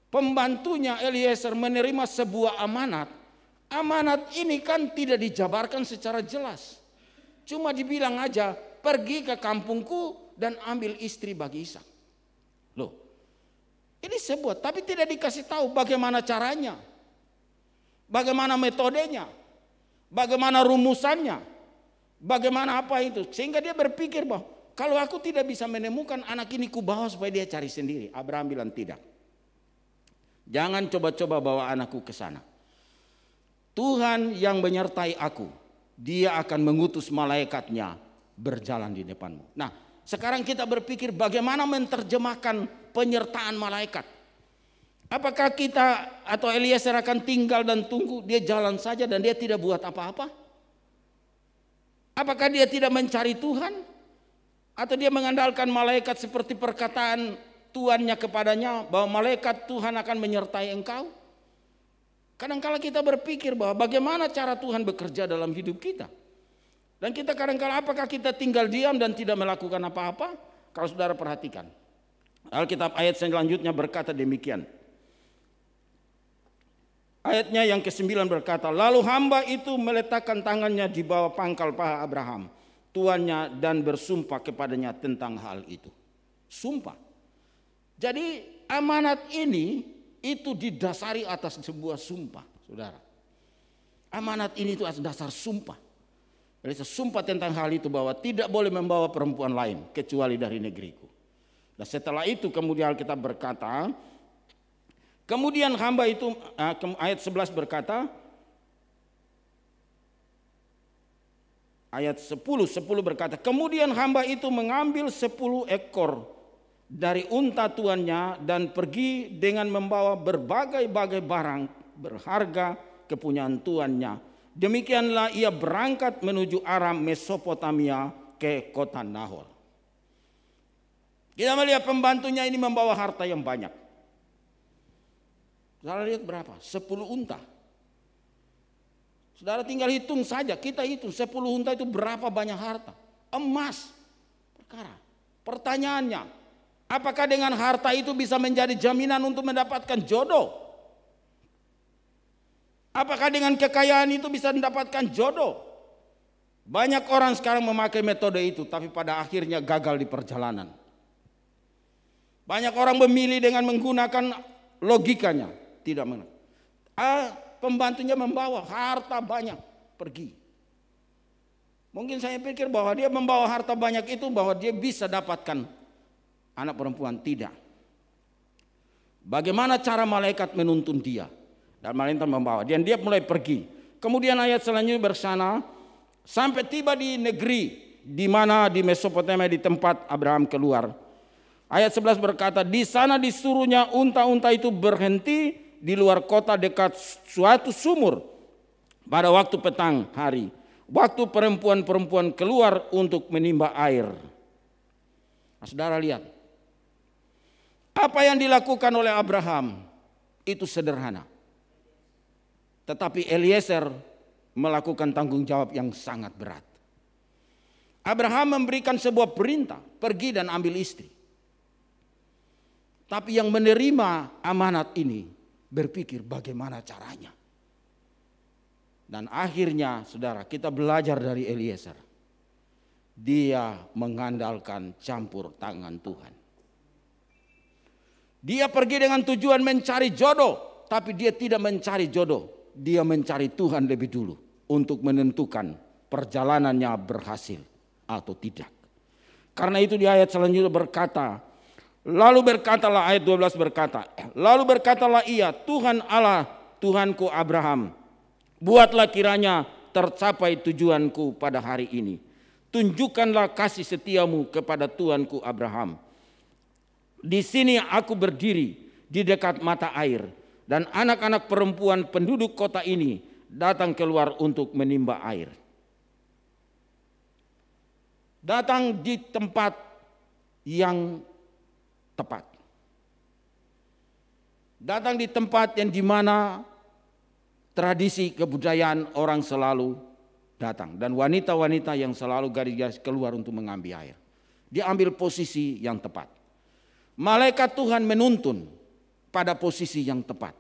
pembantunya Eliezer menerima sebuah amanat. Amanat ini kan tidak dijabarkan secara jelas. Cuma dibilang aja, pergi ke kampungku dan ambil istri bagi Ishak. Loh, ini sebuah, tapi tidak dikasih tahu bagaimana caranya, bagaimana metodenya, bagaimana rumusannya, bagaimana apa itu. Sehingga dia berpikir bahwa kalau aku tidak bisa menemukan anak ini, ku bawa supaya dia cari sendiri. Abraham bilang tidak. Jangan coba-coba bawa anakku ke sana. Tuhan yang menyertai aku, dia akan mengutus malaikatnya berjalan di depanmu. Nah, sekarang kita berpikir bagaimana menerjemahkan penyertaan malaikat. Apakah kita atau Eliezer akan tinggal dan tunggu, dia jalan saja dan dia tidak buat apa-apa? Apakah dia tidak mencari Tuhan? Atau dia mengandalkan malaikat seperti perkataan tuannya kepadanya bahwa malaikat Tuhan akan menyertai engkau? Kadang-kala kita berpikir bahwa bagaimana cara Tuhan bekerja dalam hidup kita. Dan kita kadang-kala apakah kita tinggal diam dan tidak melakukan apa-apa? Kalau saudara perhatikan, Alkitab ayat selanjutnya berkata demikian. Ayatnya yang ke-9 berkata, lalu hamba itu meletakkan tangannya di bawah pangkal paha Abraham, tuannya, dan bersumpah kepadanya tentang hal itu. Sumpah. Jadi amanat ini itu didasari atas sebuah sumpah, saudara. Amanat ini itu atas dasar sumpah. Jadi sumpah tentang hal itu bahwa tidak boleh membawa perempuan lain kecuali dari negeriku. Dan setelah itu kemudian Alkitab berkata, kemudian hamba itu, ayat 11 berkata, ayat 10 berkata, kemudian hamba itu mengambil 10 ekor dari unta tuannya dan pergi dengan membawa berbagai-bagai barang berharga kepunyaan tuannya. Demikianlah ia berangkat menuju Aram Mesopotamia ke kota Nahor. Kita melihat pembantunya ini membawa harta yang banyak. Saudara lihat berapa? 10 unta. Saudara tinggal hitung saja, kita hitung 10 unta itu berapa banyak harta. Emas. Perkara. Pertanyaannya, apakah dengan harta itu bisa menjadi jaminan untuk mendapatkan jodoh? Apakah dengan kekayaan itu bisa mendapatkan jodoh? Banyak orang sekarang memakai metode itu, tapi pada akhirnya gagal di perjalanan. Banyak orang memilih dengan menggunakan logikanya, tidak menang. Pembantunya membawa harta banyak, pergi. Mungkin saya pikir bahwa dia membawa harta banyak itu bahwa dia bisa dapatkan anak perempuan, tidak. Bagaimana cara malaikat menuntun dia? Dan malaikat membawa, dan dia mulai pergi. Kemudian ayat selanjutnya bersana, sampai tiba di negeri di mana di Mesopotamia, di tempat Abraham keluar. Ayat 11 berkata, di sana disuruhnya unta-unta itu berhenti di luar kota dekat suatu sumur pada waktu petang hari, waktu perempuan-perempuan keluar untuk menimba air. Nah, saudara lihat, apa yang dilakukan oleh Abraham itu sederhana, tetapi Eliezer melakukan tanggung jawab yang sangat berat. Abraham memberikan sebuah perintah, pergi dan ambil istri. Tapi yang menerima amanat ini berpikir bagaimana caranya. Dan akhirnya saudara, kita belajar dari Eliezer. Dia mengandalkan campur tangan Tuhan. Dia pergi dengan tujuan mencari jodoh, tapi dia tidak mencari jodoh. Dia mencari Tuhan lebih dulu untuk menentukan perjalanannya berhasil atau tidak. Karena itu di ayat selanjutnya berkata, lalu berkatalah, ayat 12 berkata, lalu berkatalah ia, Tuhan Allah, Tuhanku Abraham, buatlah kiranya tercapai tujuanku pada hari ini. Tunjukkanlah kasih setiamu kepada Tuhanku Abraham. Di sini aku berdiri di dekat mata air, dan anak-anak perempuan penduduk kota ini datang keluar untuk menimba air. Datang di tempat yang tepat. Datang di tempat yang dimana tradisi kebudayaan orang selalu datang. Dan wanita-wanita yang selalu garis keluar untuk mengambil air. Dia ambil posisi yang tepat. Malaikat Tuhan menuntun pada posisi yang tepat.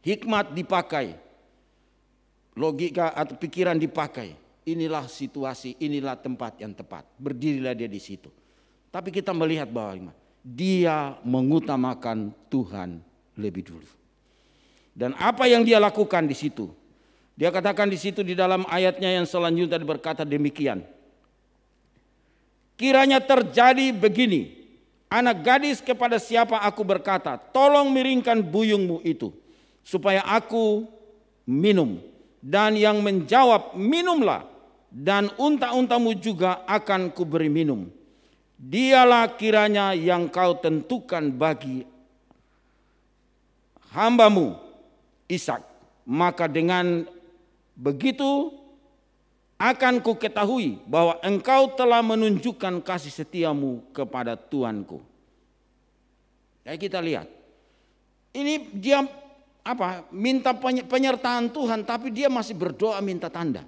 Hikmat dipakai, logika atau pikiran dipakai. Inilah situasi, inilah tempat yang tepat. Berdirilah dia di situ. Tapi kita melihat bahwa dia mengutamakan Tuhan lebih dulu. Dan apa yang dia lakukan di situ? Dia katakan di situ di dalam ayatnya yang selanjutnya berkata demikian. Kiranya terjadi begini. Anak gadis kepada siapa aku berkata, tolong miringkan buyungmu itu, supaya aku minum. Dan yang menjawab, minumlah, dan unta-untamu juga akan kuberi minum. Dialah kiranya yang kau tentukan bagi hambamu Ishak. Maka dengan begitu akan ku ketahui bahwa engkau telah menunjukkan kasih setiamu kepada Tuanku. Jadi kita lihat, ini dia minta penyertaan Tuhan, tapi dia masih berdoa minta tanda.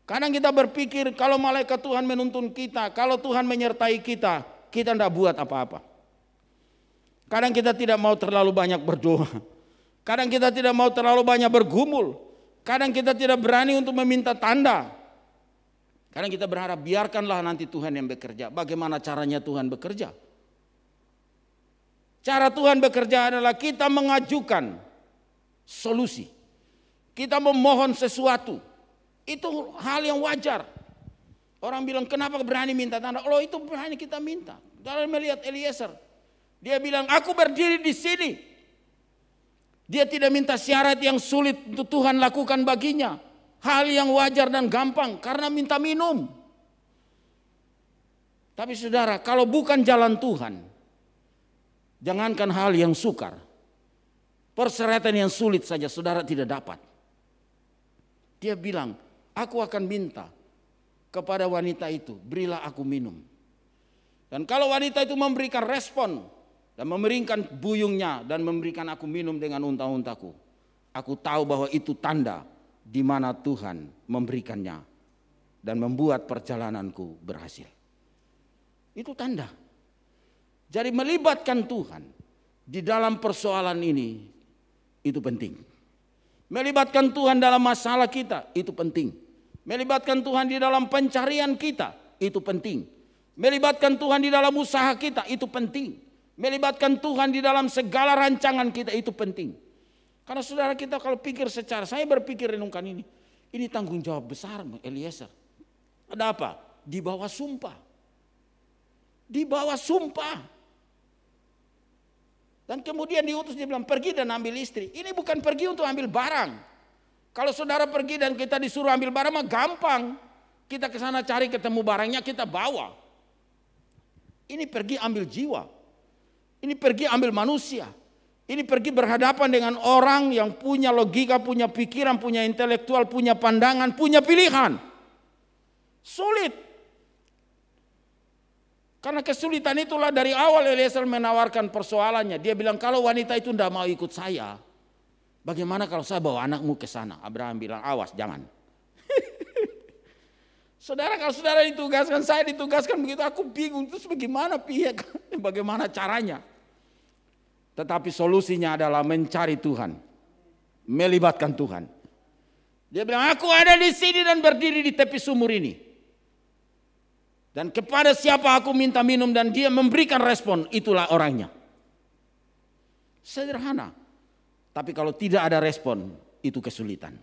Kadang kita berpikir kalau malaikat Tuhan menuntun kita, kalau Tuhan menyertai kita, kita tidak buat apa-apa. Kadang kita tidak mau terlalu banyak berdoa. Kadang kita tidak mau terlalu banyak bergumul. Kadang kita tidak berani untuk meminta tanda. Kadang kita berharap biarkanlah nanti Tuhan yang bekerja. Bagaimana caranya Tuhan bekerja? Cara Tuhan bekerja adalah kita mengajukan solusi. Kita memohon sesuatu. Itu hal yang wajar. Orang bilang kenapa berani minta tanda? Oh itu berani kita minta. Dalam melihat Eliezer, dia bilang aku berdiri di sini. Dia tidak minta syarat yang sulit untuk Tuhan lakukan baginya. Hal yang wajar dan gampang karena minta minum. Tapi saudara, kalau bukan jalan Tuhan, jangankan hal yang sukar, persyaratan yang sulit saja saudara tidak dapat. Dia bilang, aku akan minta kepada wanita itu, berilah aku minum. Dan kalau wanita itu memberikan respon, dan memeringkan buyungnya dan memberikan aku minum dengan unta-untaku, aku tahu bahwa itu tanda di mana Tuhan memberikannya dan membuat perjalananku berhasil. Itu tanda. Jadi melibatkan Tuhan di dalam persoalan ini itu penting. Melibatkan Tuhan dalam masalah kita itu penting. Melibatkan Tuhan di dalam pencarian kita, itu penting. Melibatkan Tuhan di dalam usaha kita, itu penting. Melibatkan Tuhan di dalam segala rancangan kita, itu penting. Karena saudara, kita kalau pikir secara, saya berpikir renungkan ini tanggung jawab besar Eliezer. Ada apa? Di bawah sumpah. Di bawah sumpah. Dan kemudian diutus, dia bilang pergi dan ambil istri. Ini bukan pergi untuk ambil barang. Kalau saudara pergi dan kita disuruh ambil barang mah gampang. Kita ke sana cari ketemu barangnya kita bawa. Ini pergi ambil jiwa. Ini pergi ambil manusia. Ini pergi berhadapan dengan orang yang punya logika, punya pikiran, punya intelektual, punya pandangan, punya pilihan. Sulit. Karena kesulitan itulah dari awal Eliezer menawarkan persoalannya. Dia bilang kalau wanita itu tidak mau ikut saya, bagaimana kalau saya bawa anakmu ke sana? Abraham bilang awas jangan. Saudara, kalau saudara ditugaskan, saya ditugaskan begitu, aku bingung terus bagaimana caranya. Tetapi solusinya adalah mencari Tuhan, melibatkan Tuhan. Dia bilang aku ada di sini dan berdiri di tepi sumur ini. Dan kepada siapa aku minta minum dan dia memberikan respon, itulah orangnya. Sederhana. Tapi kalau tidak ada respon, itu kesulitan.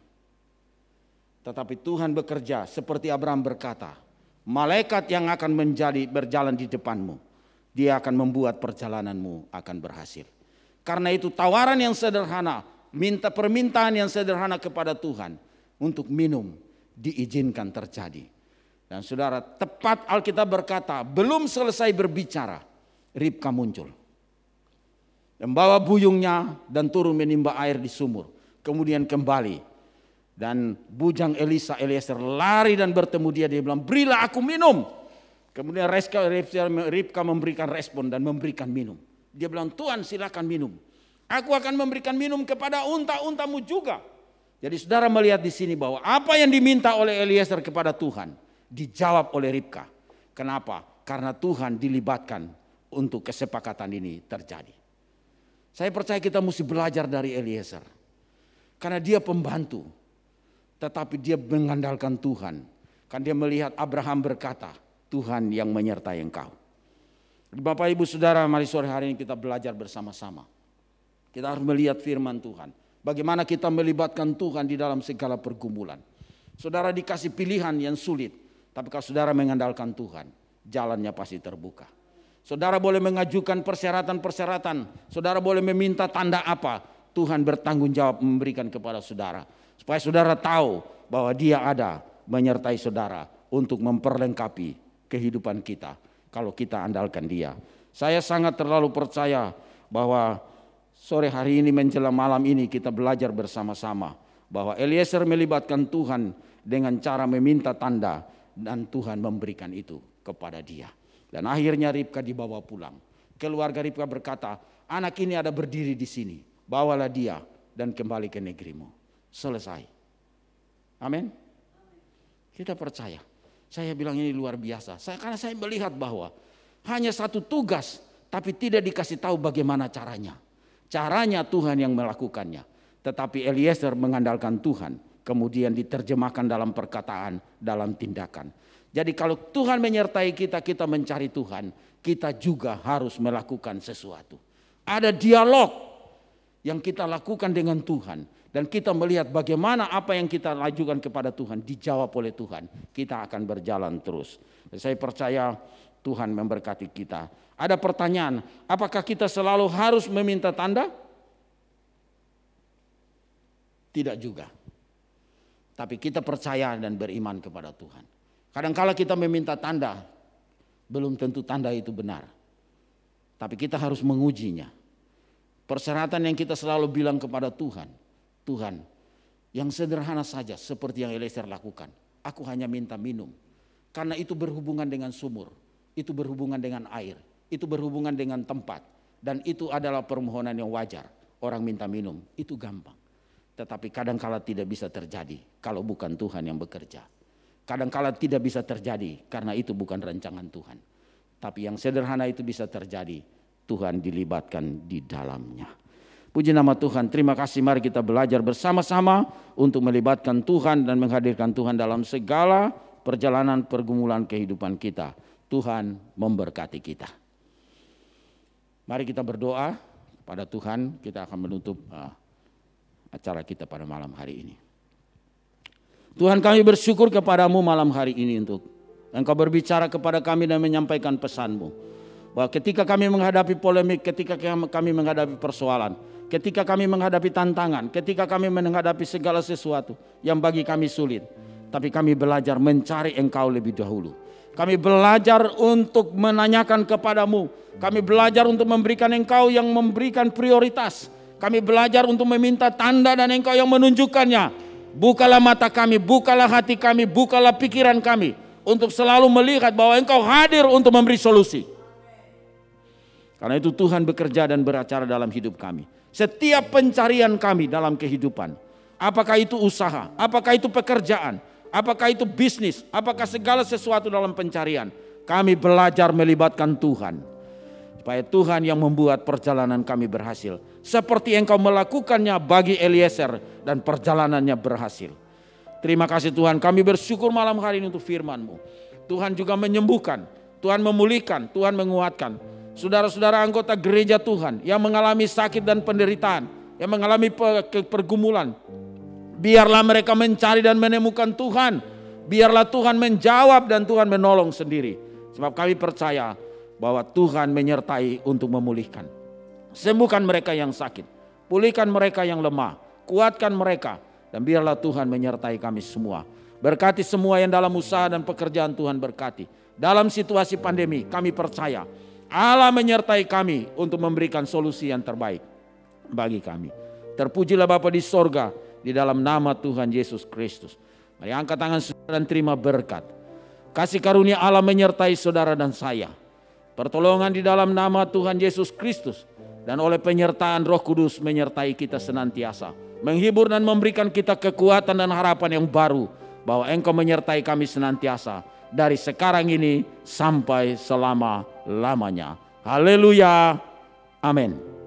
Tetapi Tuhan bekerja seperti Abraham berkata, malaikat yang akan berjalan di depanmu, dia akan membuat perjalananmu akan berhasil. Karena itu tawaran yang sederhana, permintaan yang sederhana kepada Tuhan untuk minum diizinkan terjadi. Dan saudara, tepat Alkitab berkata, belum selesai berbicara, Ribka muncul. Membawa buyungnya dan turun menimba air di sumur. Kemudian kembali. Dan bujang Eliezer lari dan bertemu dia bilang, berilah aku minum. Kemudian Ribka memberikan respon dan memberikan minum. Dia bilang, Tuhan silakan minum. Aku akan memberikan minum kepada unta-untamu juga. Jadi saudara melihat di sini bahwa apa yang diminta oleh Eliezer kepada Tuhan dijawab oleh Ribka. Kenapa? Karena Tuhan dilibatkan untuk kesepakatan ini terjadi. Saya percaya kita mesti belajar dari Eliezer. Karena dia pembantu. Tetapi dia mengandalkan Tuhan. Kan dia melihat Abraham berkata, Tuhan yang menyertai engkau. Bapak ibu saudara, mari sore hari ini kita belajar bersama-sama. Kita harus melihat firman Tuhan. Bagaimana kita melibatkan Tuhan di dalam segala pergumulan. Saudara dikasih pilihan yang sulit. Tapi kalau saudara mengandalkan Tuhan, jalannya pasti terbuka. Saudara boleh mengajukan persyaratan-persyaratan. Saudara boleh meminta tanda apa. Tuhan bertanggung jawab memberikan kepada saudara. Supaya saudara tahu bahwa dia ada menyertai saudara untuk memperlengkapi kehidupan kita. Kalau kita andalkan dia. Saya sangat terlalu percaya bahwa sore hari ini menjelang malam ini kita belajar bersama-sama. Bahwa Eliezer melibatkan Tuhan dengan cara meminta tanda. Dan Tuhan memberikan itu kepada dia. Dan akhirnya Ribka dibawa pulang. Keluarga Ribka berkata, anak ini ada berdiri di sini. Bawalah dia dan kembali ke negerimu. Selesai. Amin. Kita percaya. Saya bilang ini luar biasa. Karena saya melihat bahwa hanya satu tugas. Tapi tidak dikasih tahu bagaimana caranya. Caranya Tuhan yang melakukannya. Tetapi Eliezer mengandalkan Tuhan. Kemudian diterjemahkan dalam perkataan, dalam tindakan. Jadi kalau Tuhan menyertai kita, kita mencari Tuhan, kita juga harus melakukan sesuatu. Ada dialog yang kita lakukan dengan Tuhan. Dan kita melihat bagaimana apa yang kita lajukan kepada Tuhan dijawab oleh Tuhan. Kita akan berjalan terus. Dan saya percaya Tuhan memberkati kita. Ada pertanyaan, apakah kita selalu harus meminta tanda? Tidak juga. Tapi kita percaya dan beriman kepada Tuhan. Kadang-kala kita meminta tanda, belum tentu tanda itu benar. Tapi kita harus mengujinya. Persyaratan yang kita selalu bilang kepada Tuhan, Tuhan, yang sederhana saja seperti yang Eliezer lakukan. Aku hanya minta minum. Karena itu berhubungan dengan sumur, itu berhubungan dengan air, itu berhubungan dengan tempat. Dan itu adalah permohonan yang wajar. Orang minta minum, itu gampang. Tetapi kadangkala tidak bisa terjadi kalau bukan Tuhan yang bekerja. Kadangkala tidak bisa terjadi karena itu bukan rancangan Tuhan. Tapi yang sederhana itu bisa terjadi, Tuhan dilibatkan di dalamnya. Puji nama Tuhan, terima kasih. Mari kita belajar bersama-sama untuk melibatkan Tuhan dan menghadirkan Tuhan dalam segala perjalanan pergumulan kehidupan kita. Tuhan memberkati kita. Mari kita berdoa kepada Tuhan, kita akan menutup acara kita pada malam hari ini. Tuhan, kami bersyukur kepadamu malam hari ini untuk Engkau berbicara kepada kami dan menyampaikan pesan-Mu. Bahwa ketika kami menghadapi polemik, ketika kami menghadapi persoalan, ketika kami menghadapi tantangan, ketika kami menghadapi segala sesuatu yang bagi kami sulit, tapi kami belajar mencari Engkau lebih dahulu. Kami belajar untuk menanyakan kepadamu. Kami belajar untuk memberikan Engkau yang memberikan prioritas. Kami belajar untuk meminta tanda dan Engkau yang menunjukkannya. Bukalah mata kami, bukalah hati kami, bukalah pikiran kami untuk selalu melihat bahwa Engkau hadir untuk memberi solusi. Karena itu Tuhan bekerja dan beracara dalam hidup kami. Setiap pencarian kami dalam kehidupan, apakah itu usaha, apakah itu pekerjaan, apakah itu bisnis, apakah segala sesuatu dalam pencarian, kami belajar melibatkan Tuhan. Supaya Tuhan yang membuat perjalanan kami berhasil. Seperti Engkau melakukannya bagi Eliezer dan perjalanannya berhasil. Terima kasih Tuhan, kami bersyukur malam hari ini untuk firman-Mu. Tuhan juga menyembuhkan, Tuhan memulihkan, Tuhan menguatkan. Saudara-saudara anggota gereja Tuhan yang mengalami sakit dan penderitaan, yang mengalami pergumulan, biarlah mereka mencari dan menemukan Tuhan. Biarlah Tuhan menjawab dan Tuhan menolong sendiri. Sebab kami percaya bahwa Tuhan menyertai untuk memulihkan. Sembuhkan mereka yang sakit, pulihkan mereka yang lemah, kuatkan mereka. Dan biarlah Tuhan menyertai kami semua. Berkati semua yang dalam usaha dan pekerjaan Tuhan berkati. Dalam situasi pandemi kami percaya Allah menyertai kami untuk memberikan solusi yang terbaik bagi kami. Terpujilah Bapa di sorga, di dalam nama Tuhan Yesus Kristus. Mari angkat tangan saudara dan terima berkat. Kasih karunia Allah menyertai saudara dan saya. Pertolongan di dalam nama Tuhan Yesus Kristus. Dan oleh penyertaan Roh Kudus menyertai kita senantiasa. Menghibur dan memberikan kita kekuatan dan harapan yang baru. Bahwa Engkau menyertai kami senantiasa. Dari sekarang ini sampai selama-lamanya. Haleluya. Amin.